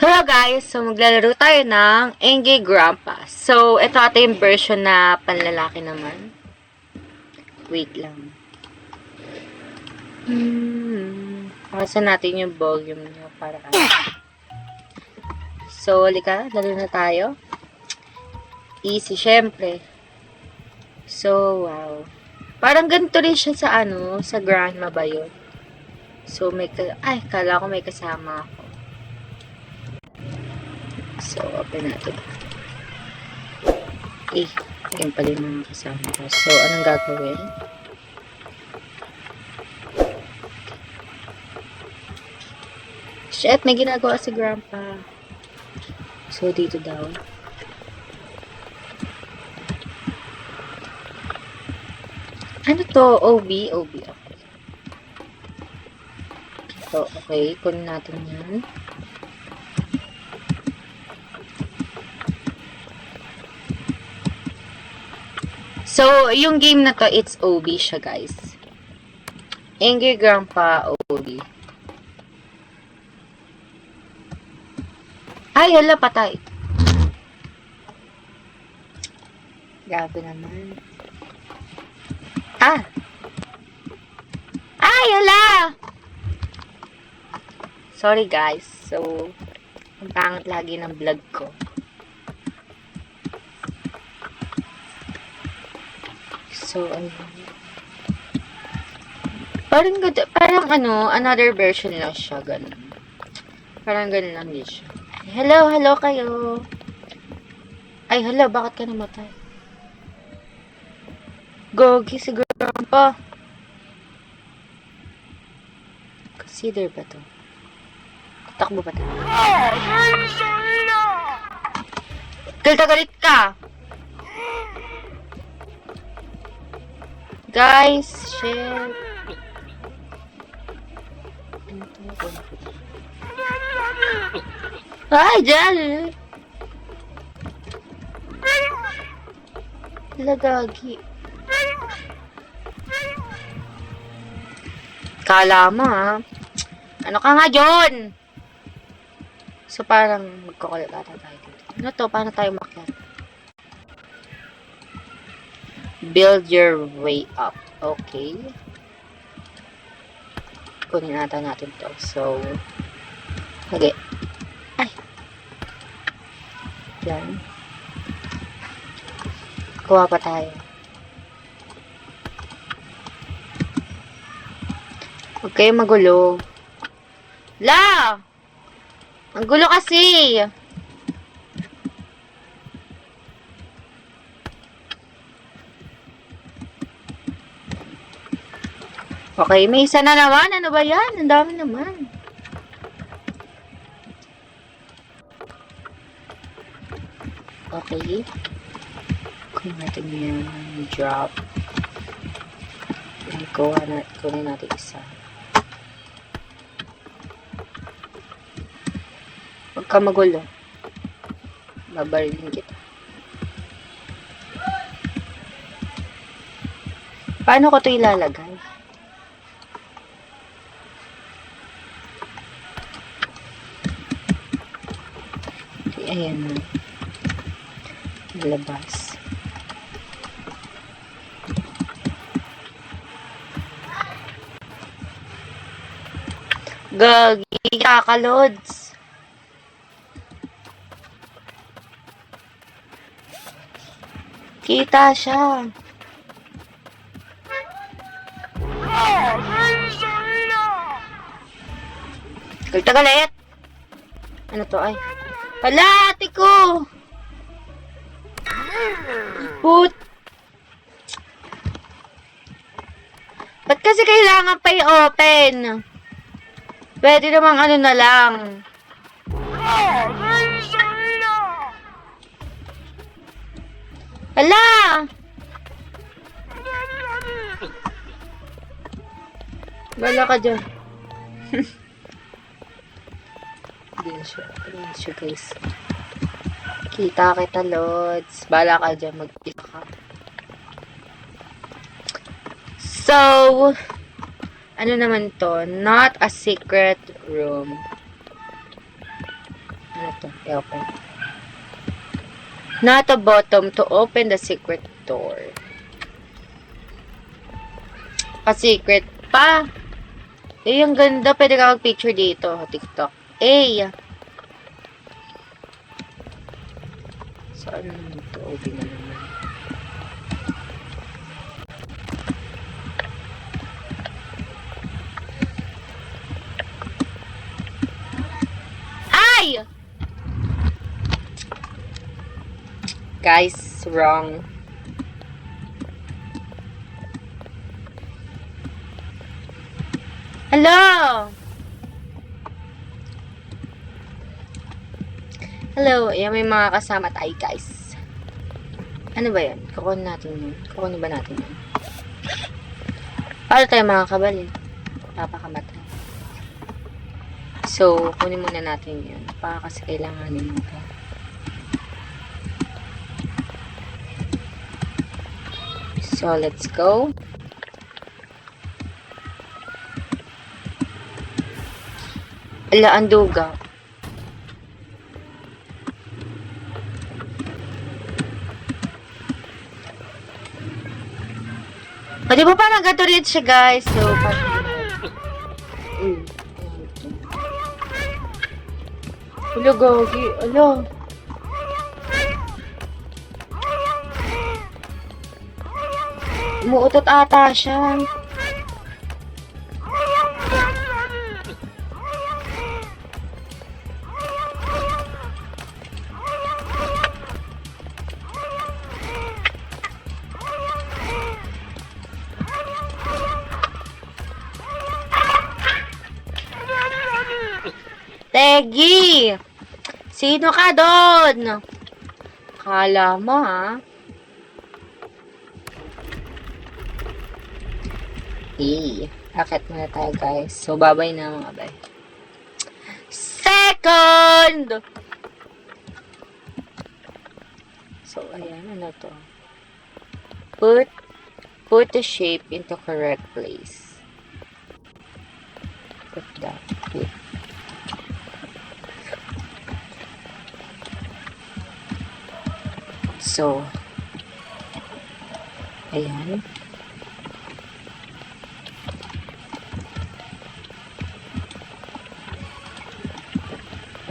Hello guys! So, maglalaro tayo ng Angry Grandpa. So, ito ata yung version na panlalaki naman. Wait lang. Pakasan natin yung volume niya para So, halika. Laro na tayo. Easy, syempre. So, wow. Parang ganito rin siya sa sa grandma ba yun? So, kala ko may kasama ako. So, open natin. Yan pala yung mga kasama ko. So, anong gagawin? Shit, may ginagawa si Grandpa. So, dito daw. Ano to? OB? OB, okay. So, okay. Kunin natin yan. So, yung game na to, it's OB siya, guys. Angry Grandpa OB. Ay, hala, patay. Grabe naman. Ay, hala! Sorry, guys. So, ang pangit lagi ng vlog ko. So, parang another version lang siya, ganun. Parang ganun lang din siya. Hello kayo. Ay, hello, bakit ka namatay? Gogi si Grandpa. Consider ba to? Takbo ba to? Galit ka! Guys, share. Ay, dyan! Lagagi. Kala mo, ha? Ano ka nga, John? So, parang magkukulit ata tayo dito. Ano to? Paano tayo makyat? Build your way up. Okay. Kunin ata natin to. So, okay. Ay. Yan. Kuha pa tayo. Okay, magulo. La! Ang gulo kasi! Okay, may isa na naman. Ano ba yan? Ang dami naman. Okay. Kunin natin yung drop. Kunin natin isa. Huwag ka magulo. Babarilin kita. Paano ko ito ilalagay? Ayan na. Labas. Gagi, kakalods. Kita siya. Galit. Ano to ay? Hala, ate ko! Put! Ba't kasi kailangan pa i-open? Pwede namang na lang. Hala! Bala ka dyan. Din siya guys. Kita kita, Lods. Bala ka dyan, mag-isa ka. So, ano naman to? Not a secret room. to? I-open. Not a bottom to open the secret door. Pa-secret pa. Eh, ang ganda. Pwede ka mag-picture dito. TikTok. Eh. Saan naman ito? Open na naman. Ay! Guys, wrong. Hello! Hello, ayan may mga kasama tayo, guys. Ano ba yan? Kukunin natin yun. Kukunin ba natin yun? Paano tayo makakabali? Napakamatay. So, kunin muna natin yun. Baka kasi kailanganin mo ito. So, let's go. Ala, ang duga. Di ba parang gato rin siya, guys? So, parang... Ala, gagi. Ala. Umuutot ata siya. Tegi! Sino ka doon? Kala mo, ha? Akit muna tayo, guys. So, babay na, mga bay. Second! So, ayan. Ano to? Put the shape into correct place. Put that. Put. So, ayan.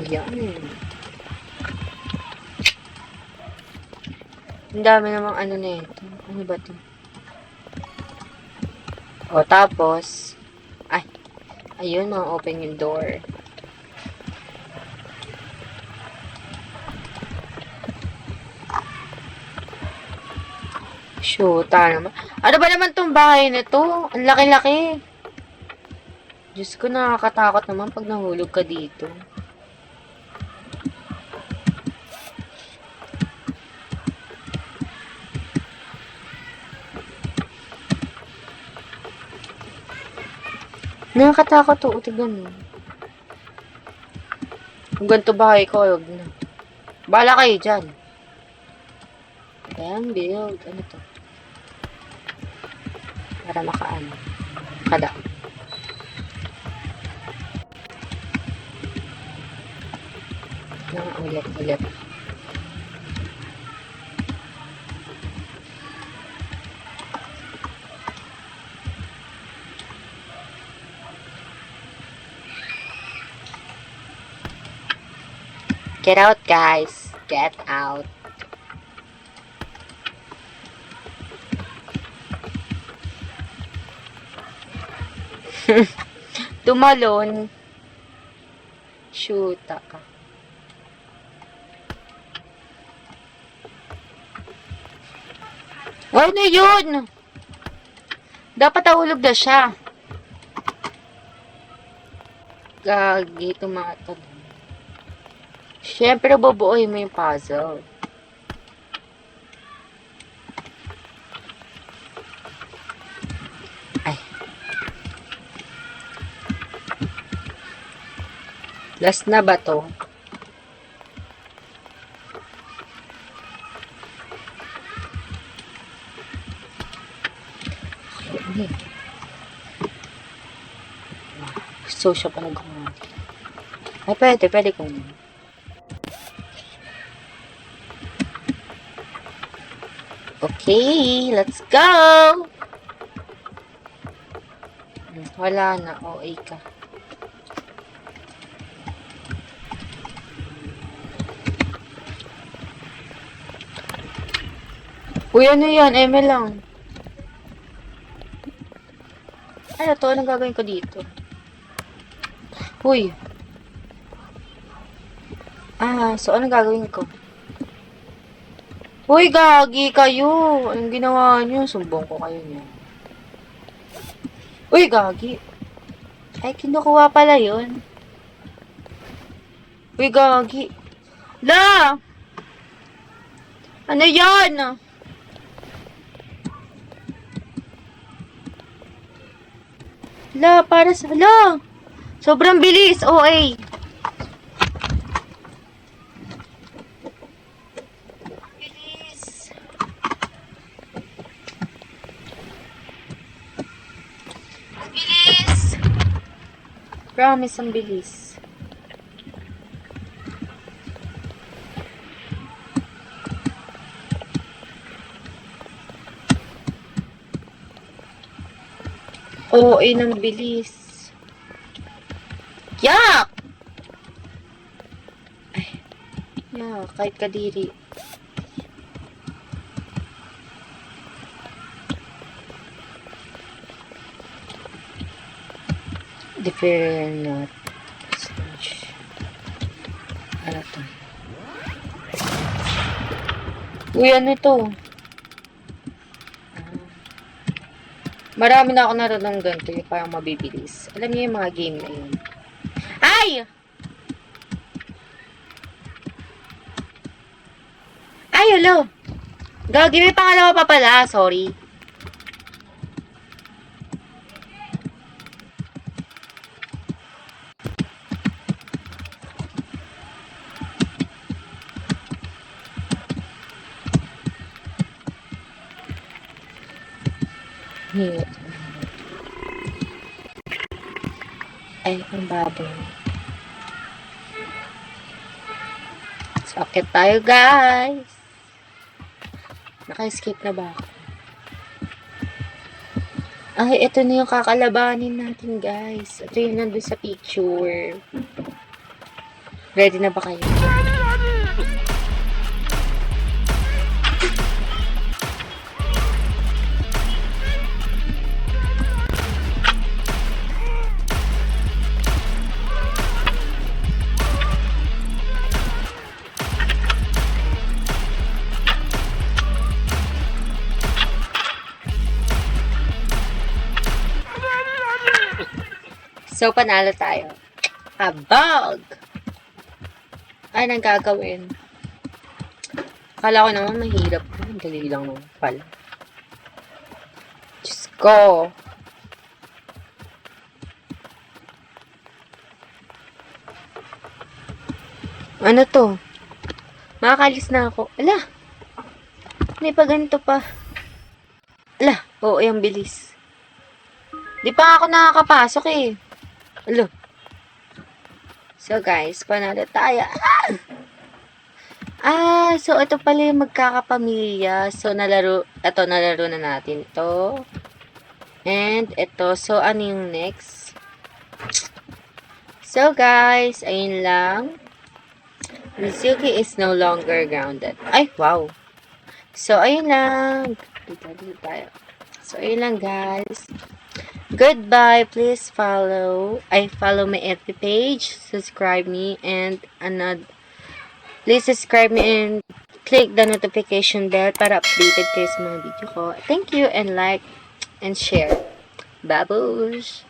Ayan. Ang dami namang ano na ito. Ano ba ito? O, tapos, ay, ayun, mga open yung door. Shoota naman. Ano ba naman tong bahay na to? Ang laki-laki. Diyos ko, nakakatakot naman pag nahulog ka dito. Nakakatakot to. Tignan mo. Kung ganito bahay ko, huwag na. Bahala kayo dyan. Ayan, build. Ano to? Para makaan. Kada. Ulit. Get out, guys. Get out. Tumalon. Shoota ka. Ano yun? Dapat ahulog na siya. Gagi, tumatag. Siyempre, bubuoy mo yung puzzle. Ay. Last na ba to? So, siya pa nag-comment. Ay, pwede kong. Okay, let's go! Wala na. OA ka. Uy, ano yan? ML lang. Ano to? Anong gagawin ko dito? Uy. So anong gagawin ko? Uy, gagi kayo. Anong ginawa niyo? Sumbong ko kayo niya. Uy, gagi. Ay, kinukuha pala yun. Uy, gagi. La! Ano yan? La, para sa... La! Sobrang bilis, OA. Bilis. Bilis. Promise, ang bilis. OA ng bilis. Yak! Ay. Yak, kahit kadiri. Different not. Ano to? Uy, ano to? Marami na ako narunong ganito. Yung parang mabibilis. Alam niyo yung mga game na yun. Ay! Ay, hello! Gagi, may pangalawa pa pala. Sorry. Here. Ay, ang baboy. Sakit tayo, guys. Naka-escape na ba ako? Ay, ito na yung kakalabanin natin, guys. Ito yung nandun sa picture. Ready na ba kayo? So, panalo tayo. Abog! Ay, nang gagawin. Akala ko naman mahirap. Dali lang naman pala. Diyos ko. Ano to? Makakalis na ako. Ala! May pa ganito pa. Ala! Oo, yung bilis. Di pa ako nakakapasok eh. Alo. So guys, panalo tayo. So ito pala yung magkakapamilya. So nalaro na natin to. And ito, so ano yung next? So guys, ayun lang. Mizuki is no longer grounded. Ay, wow. So ayun lang. Dito tayo. So ayun lang guys. Goodbye. Please follow my FB page, subscribe me, and please subscribe me and click the notification bell para updated kayo sa mga video ko. Thank you and like and share. Babush!